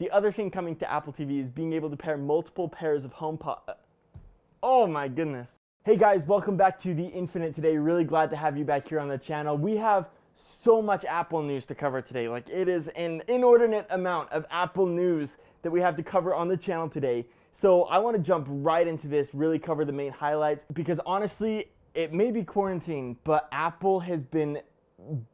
The other thing coming to Apple TV is being able to pair multiple pairs of HomePod. Oh my goodness. Hey guys, welcome back to The Infinite today. Really glad to have you back here on the channel. We have so much Apple news to cover today. Like, it is an inordinate amount of Apple news that we have to cover on the channel today. So I want to jump right into this, really cover the main highlights, because honestly, it may be quarantine, but Apple has been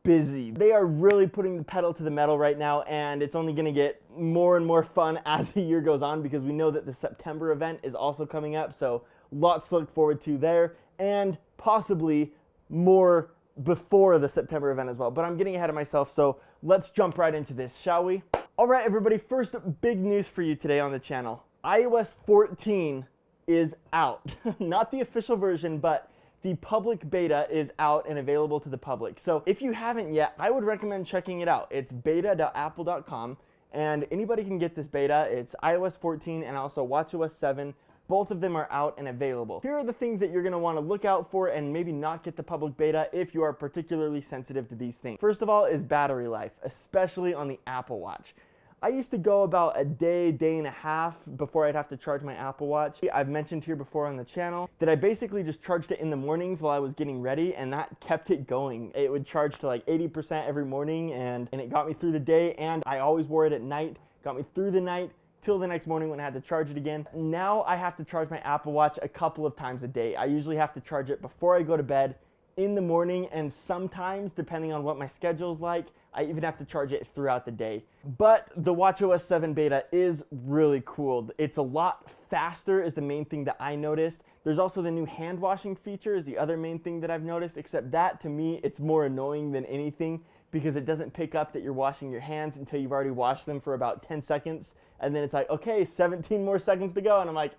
busy. They are really putting the pedal to the metal right now, and it's only going to get more and more fun as the year goes on, because we know that the September event is also coming up, so lots to look forward to there, and possibly more before the September event as well. But I'm getting ahead of myself, so let's jump right into this, shall we? All right, everybody, first big news for you today on the channel. iOS 14 is out. Not the official version, but the public beta is out and available to the public. So if you haven't yet, I would recommend checking it out. It's beta.apple.com, and anybody can get this beta. It's iOS 14 and also watchOS 7. Both of them are out and available. Here are the things that you're going to want to look out for and maybe not get the public beta if you are particularly sensitive to these things. First of all is battery life, especially on the Apple Watch. I used to go about a day, day and a half before I'd have to charge my Apple Watch. I've mentioned here before on the channel that I basically just charged it in the mornings while I was getting ready, and that kept it going. It would charge to like 80% every morning, and it got me through the day, and I always wore it at night, got me through the night, till the next morning when I had to charge it again. Now I have to charge my Apple Watch a couple of times a day. I usually have to charge it before I go to bed, in the morning, and sometimes, depending on what my schedule's like, I even have to charge it throughout the day. But the watchOS 7 beta is really cool. It's a lot faster is the main thing that I noticed. There's also the new hand washing feature is the other main thing that I've noticed, except that to me, it's more annoying than anything because it doesn't pick up that you're washing your hands until you've already washed them for about 10 seconds. And then it's like, okay, 17 more seconds to go. And I'm like,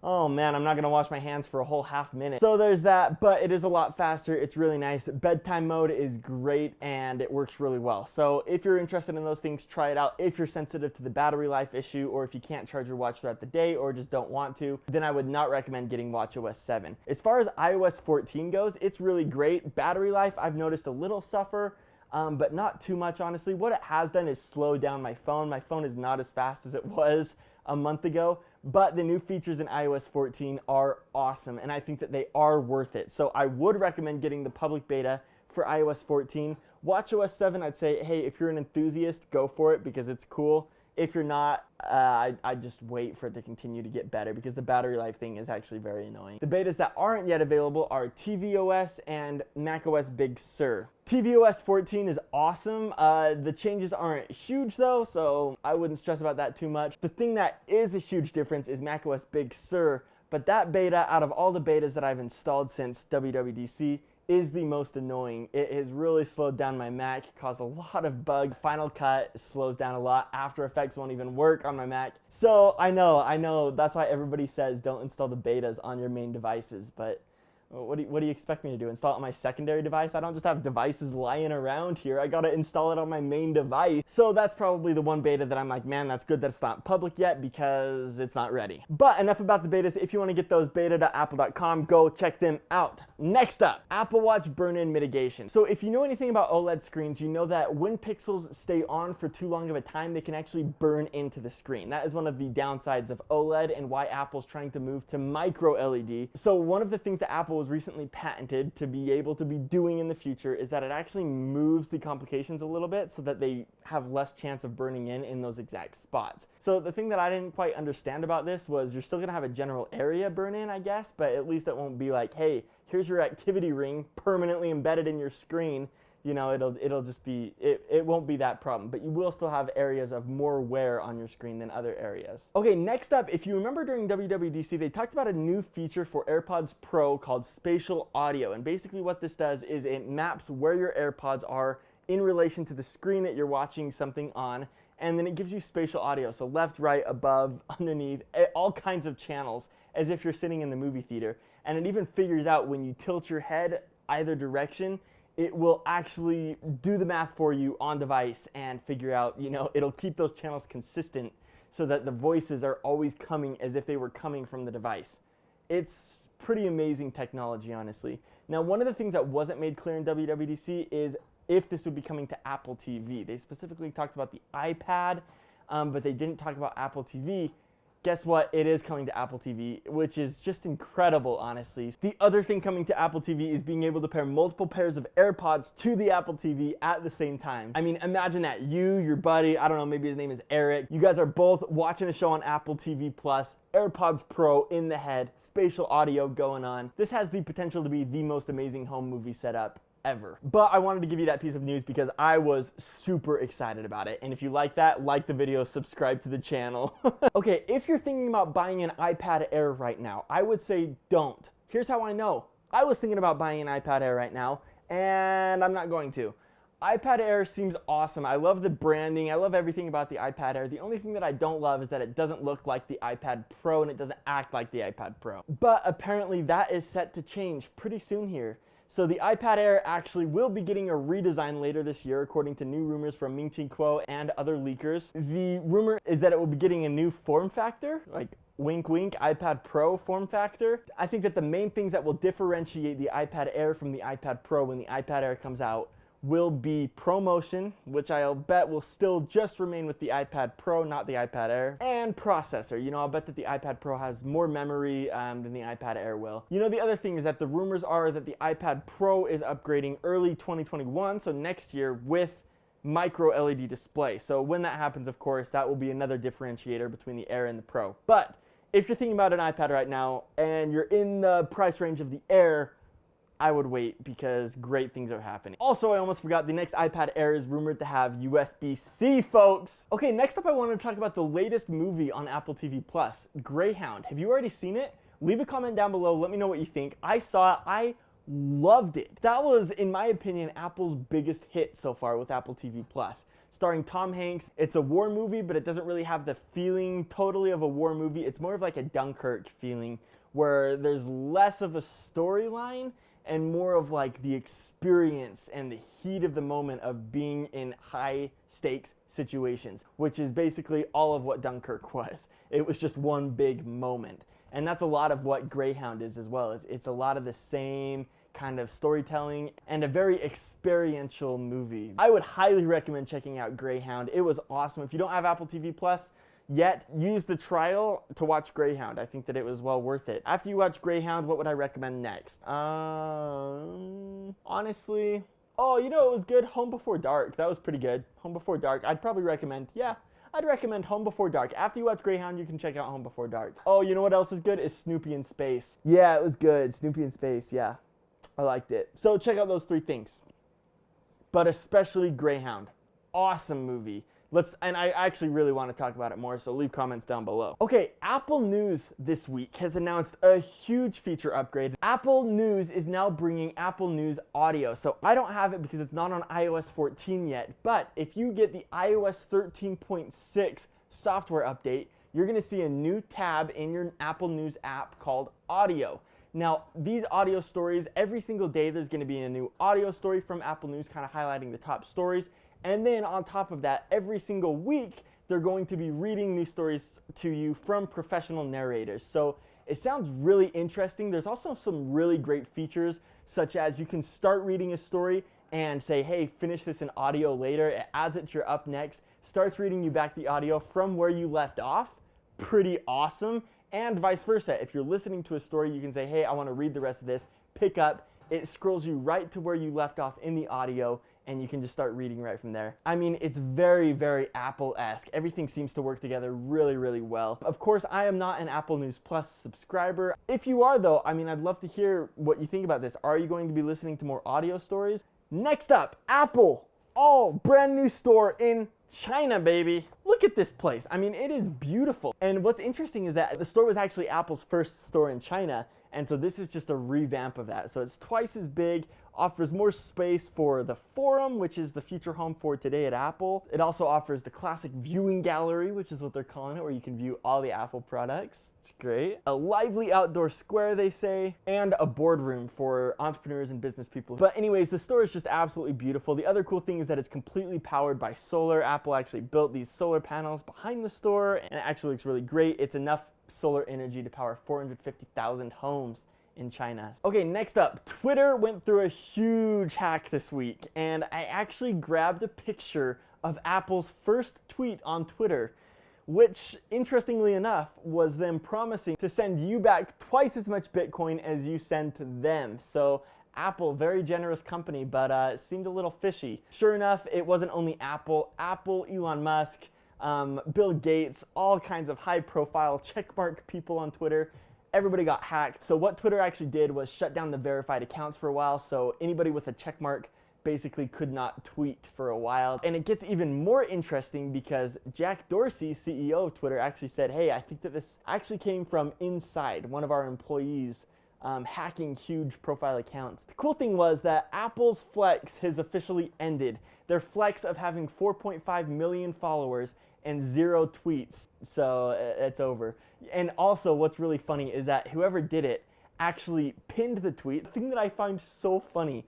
oh man, I'm not gonna wash my hands for a whole half minute. So there's that, but it is a lot faster. It's really nice. Bedtime mode is great and it works really well. So if you're interested in those things, try it out. If you're sensitive to the battery life issue, or if you can't charge your watch throughout the day or just don't want to, then I would not recommend getting watchOS 7. As far as iOS 14 goes, it's really great. Battery life, I've noticed a little suffer, but not too much, honestly. What it has done is slow down my phone. My phone is not as fast as it was a month ago, but the new features in iOS 14 are awesome, and I think that they are worth it. So I would recommend getting the public beta for iOS 14. watchOS 7, I'd say, hey, if you're an enthusiast, go for it because it's cool. If you're not, I just wait for it to continue to get better because the battery life thing is actually very annoying. The betas that aren't yet available are tvOS and macOS Big Sur. tvOS 14 is awesome. The changes aren't huge though, so I wouldn't stress about that too much. The thing that is a huge difference is macOS Big Sur, but that beta, out of all the betas that I've installed since WWDC, is the most annoying. It has really slowed down my Mac, caused a lot of bugs. Final Cut slows down a lot. After Effects won't even work on my Mac. So I know, that's why everybody says don't install the betas on your main devices, but what do you expect me to do? Install it on my secondary device? I don't just have devices lying around here. I gotta install it on my main device. So that's probably the one beta that I'm like, man, that's good that it's not public yet because it's not ready. But enough about the betas. If you want to get those, beta.apple.com, go check them out. Next up, Apple Watch burn-in mitigation. So if you know anything about OLED screens, you know that when pixels stay on for too long of a time, they can actually burn into the screen. That is one of the downsides of OLED and why Apple's trying to move to micro LED. So one of the things that Apple was recently patented to be able to be doing in the future is that it actually moves the complications a little bit so that they have less chance of burning in those exact spots. So the thing that I didn't quite understand about this was you're still gonna have a general area burn in, I guess, but at least it won't be like, hey, here's your activity ring permanently embedded in your screen. You know, it'll just be, it won't be that problem, but you will still have areas of more wear on your screen than other areas. Okay, next up, if you remember during WWDC, they talked about a new feature for AirPods Pro called Spatial Audio, and basically what this does is it maps where your AirPods are in relation to the screen that you're watching something on, and then it gives you spatial audio, so left, right, above, underneath, all kinds of channels, as if you're sitting in the movie theater, and it even figures out when you tilt your head either direction, it will actually do the math for you on device and figure out, you know, it'll keep those channels consistent so that the voices are always coming as if they were coming from the device. It's pretty amazing technology, honestly. Now, one of the things that wasn't made clear in WWDC is if this would be coming to Apple TV. They specifically talked about the iPad, but they didn't talk about Apple TV. Guess what? It is coming to Apple TV, which is just incredible, honestly. The other thing coming to Apple TV is being able to pair multiple pairs of AirPods to the Apple TV at the same time. I mean, imagine that. You, your buddy, I don't know, maybe his name is Eric. You guys are both watching a show on Apple TV Plus, AirPods Pro in the head, spatial audio going on. This has the potential to be the most amazing home movie setup ever. But I wanted to give you that piece of news because I was super excited about it. And if you like that, like the video, subscribe to the channel. Okay, if you're thinking about buying an iPad Air right now, I would say don't. Here's how I know. I was thinking about buying an iPad Air right now, and I'm not going to. iPad Air seems awesome. I love the branding. I love everything about the iPad Air. The only thing that I don't love is that it doesn't look like the iPad Pro and it doesn't act like the iPad Pro. But apparently that is set to change pretty soon here. So the iPad Air actually will be getting a redesign later this year, according to new rumors from Mitynote and other leakers. The rumor is that it will be getting a new form factor, like wink wink, iPad Pro form factor. I think that the main things that will differentiate the iPad Air from the iPad Pro when the iPad Air comes out will be ProMotion, which I'll bet will still just remain with the iPad Pro, not the iPad Air, and processor. You know, I'll bet that the iPad Pro has more memory than the iPad Air will. You know, the other thing is that the rumors are that the iPad Pro is upgrading early 2021, so next year, with micro LED display. So when that happens, of course, that will be another differentiator between the Air and the Pro. But if you're thinking about an iPad right now and you're in the price range of the Air, I would wait because great things are happening. Also, I almost forgot, the next iPad Air is rumored to have USB-C, folks. Okay, next up I wanted to talk about the latest movie on Apple TV Plus, Greyhound. Have you already seen it? Leave a comment down below, let me know what you think. I saw it, I loved it. That was, in my opinion, Apple's biggest hit so far with Apple TV Plus. Starring Tom Hanks. It's a war movie, but it doesn't really have the feeling totally of a war movie. It's more of like a Dunkirk feeling, where there's less of a storyline and more of like the experience and the heat of the moment of being in high stakes situations, which is basically all of what Dunkirk was. It was just one big moment. And that's a lot of what Greyhound is as well. It's a lot of the same kind of storytelling and a very experiential movie. I would highly recommend checking out Greyhound. It was awesome. If you don't have Apple TV Plus, yet use the trial to watch Greyhound. I think that it was well worth it. After you watch Greyhound, what would I recommend next? Honestly, oh, you know, it was good. Home Before Dark. That was pretty good. Home Before Dark. I'd probably recommend, I'd recommend Home Before Dark. After you watch Greyhound, you can check out Home Before Dark. Oh, you know what else is good? Is Snoopy in Space. Yeah, it was good. Snoopy in Space, yeah. I liked it. So check out those three things. But especially Greyhound. Awesome movie. And I actually really want to talk about it more, so leave comments down below. Okay, Apple News this week has announced a huge feature upgrade. Apple News is now bringing Apple News Audio. So I don't have it because it's not on iOS 14 yet, but if you get the iOS 13.6 software update, you're gonna see a new tab in your Apple News app called Audio. Now, these audio stories, every single day there's gonna be a new audio story from Apple News, kind of highlighting the top stories. And then on top of that, every single week, they're going to be reading new stories to you from professional narrators. So it sounds really interesting. There's also some really great features, such as you can start reading a story and say, hey, finish this in audio later. It adds it to your up next, starts reading you back the audio from where you left off. Pretty awesome. And vice versa. If you're listening to a story, you can say, hey, I want to read the rest of this, pick up. It scrolls you right to where you left off in the audio, and you can just start reading right from there. I mean, it's very, very Apple-esque. Everything seems to work together really, really well. Of course, I am not an Apple News Plus subscriber. If you are, though, I mean, I'd love to hear what you think about this. Are you going to be listening to more audio stories? Next up, Apple. Oh, brand new store in China, baby. Look at this place. I mean, it is beautiful. And what's interesting is that the store was actually Apple's first store in China, and so this is just a revamp of that. So it's twice as big, offers more space for the forum, which is the future home for Today at Apple. It also offers the classic viewing gallery, which is what they're calling it, where you can view all the Apple products. It's great. A lively outdoor square, they say, and a boardroom for entrepreneurs and business people. But anyways, the store is just absolutely beautiful. The other cool thing is that it's completely powered by solar. Apple actually built these solar panels behind the store, and it actually looks really great. It's enough solar energy to power 450,000 homes in China. Okay, next up, Twitter went through a huge hack this week, and I actually grabbed a picture of Apple's first tweet on Twitter. which interestingly enough was them promising to send you back twice as much Bitcoin as you sent them. So Apple, very generous company, but it seemed a little fishy. Sure enough, it wasn't only Apple, Elon Musk, Bill Gates, all kinds of high profile checkmark people on Twitter. Everybody got hacked. So what Twitter actually did was shut down the verified accounts for a while, so anybody with a checkmark basically could not tweet for a while. And it gets even more interesting because Jack Dorsey, CEO of Twitter, actually said, hey, I think that this actually came from inside one of our employees hacking huge profile accounts. The cool thing was that Apple's flex has officially ended. Their flex of having 4.5 million followers and 0 tweets. So it's over. And also what's really funny is that whoever did it actually pinned the tweet. The thing that I find so funny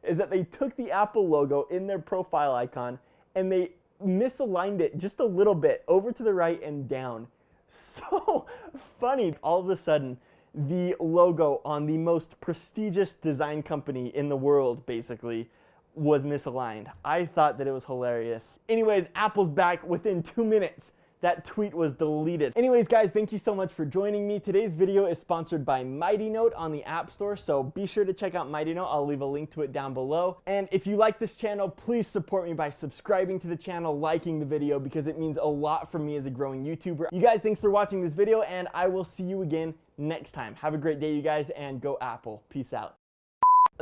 is that they took the Apple logo in their profile icon and they misaligned it just a little bit over to the right and down. So funny. All of a sudden, the logo on the most prestigious design company in the world basically was misaligned. I thought that it was hilarious. Anyways, Apple's back within 2 minutes. That tweet was deleted. Anyways, guys, thank you so much for joining me. Today's video is sponsored by Mitynote on the App Store, so be sure to check out Mitynote. I'll leave a link to it down below. And if you like this channel, please support me by subscribing to the channel, liking the video, because it means a lot for me as a growing YouTuber. You guys, thanks for watching this video, and I will see you again next time. Have a great day, you guys, and go Apple. Peace out.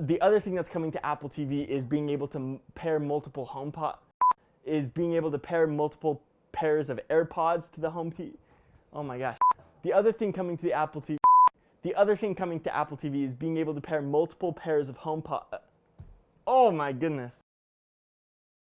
The other thing that's coming to Apple TV is being able to pair multiple pairs of AirPods to the home TV. Oh my gosh. The other thing coming to Apple TV is being able to pair multiple pairs of HomePod. Oh my goodness.